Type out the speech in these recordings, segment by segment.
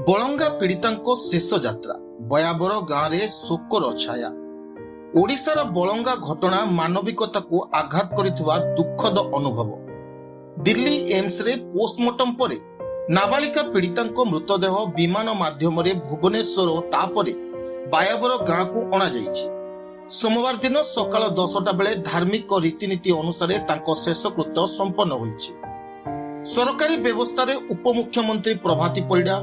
ବଳଙ୍ଗା ପୀଡ଼ିତାଙ୍କ ଶେଷ ଯାତ୍ରା ବୟାବର ଗାଁରେ ଶୋକର ଛାୟା। ଓଡ଼ିଶାର ବଳଙ୍ଗା ଘଟଣା ମାନବିକତାକୁ ଆଘାତ କରିଥିବା ଦୁଃଖଦ ଅନୁଭବ। ଦିଲ୍ଲୀ ଏମ୍ସରେ ପୋଷ୍ଟମର୍ଟମ ପରେ ନାବାଳିକା ପୀଡ଼ିତାଙ୍କ ମୃତଦେହ ବିମାନ ମାଧ୍ୟମରେ ଭୁବନେଶ୍ୱର ଓ ତାପରେ ବାୟାବର ଗାଁକୁ ଅଣାଯାଇଛି। ସୋମବାର ଦିନ ସକାଳ 10ଟା ବେଳେ ଧାର୍ମିକ ରୀତିନୀତି ଅନୁସାରେ ତାଙ୍କ ଶେଷକୃତ୍ୟ ସମ୍ପନ୍ନ ହୋଇଛି। ସରକାରୀ ବ୍ୟବସ୍ଥାରେ ଉପମୁଖ୍ୟମନ୍ତ୍ରୀ ପ୍ରଭାତୀ ପରିଡ଼ା,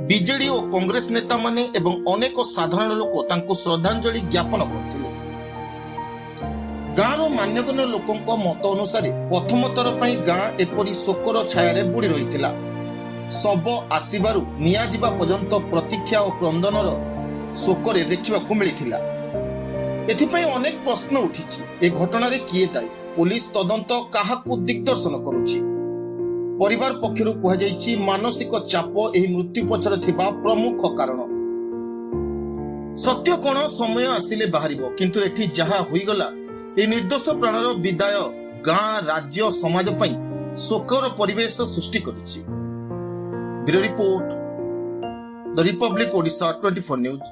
ବିଜେଡି ଓ କଂଗ୍ରେସ ନେତାମାନେ ଏବଂ ଅନେକ ସାଧାରଣ ଲୋକ ତାଙ୍କୁ ଶ୍ରଦ୍ଧାଞ୍ଜଳି ଜ୍ଞାପନ କରିଥିଲେ। ଗାଁର ମାନ୍ୟଗଣ୍ୟ ଲୋକଙ୍କ ମତ ଅନୁସାରେ ପ୍ରଥମ ଥର ପାଇଁ ଗାଁ ଏପରି ଶୋକର ଛାୟାରେ ବୁଡ଼ି ରହିଥିଲା। ଶବ ଆସିବାରୁ ନିଆଯିବା ପର୍ଯ୍ୟନ୍ତ ପ୍ରତୀକ୍ଷା ଓ କ୍ରନ୍ଦନର ଶୋକରେ ଦେଖିବାକୁ ମିଳିଥିଲା। ଏଥିପାଇଁ ଅନେକ ପ୍ରଶ୍ନ ଉଠିଛି। ଏ ଘଟଣାରେ କିଏ ଦାୟୀ? ପୋଲିସ ତଦନ୍ତ କାହାକୁ ଦିଗ୍ଦର୍ଶନ କରୁଛି? ପରିବାର ପକ୍ଷରୁ କୁହାଯାଇଛି ମାନସିକ ଚାପ ଏହି ମୃତ୍ୟୁ ପଛରେ ଥିବା ପ୍ରମୁଖ କାରଣ। ସତ୍ୟ କଣ ସମୟ ଆସିଲେ ବାହାରିବ, କିନ୍ତୁ ଏଠି ଯାହା ହୋଇଗଲା ଏହି ନିର୍ଦ୍ଦୋଷ ପ୍ରାଣର ବିଦାୟ ଗାଁ, ରାଜ୍ୟ, ସମାଜ ପାଇଁ ଶୋକର ପରିବେଶ ସୃଷ୍ଟି କରିଛି। ବ୍ୟୁରୋ ରିପୋର୍ଟ, ଦ ରିପବ୍ଲିକ ଓଡ଼ିଶା 24 ନ୍ୟୁଜ।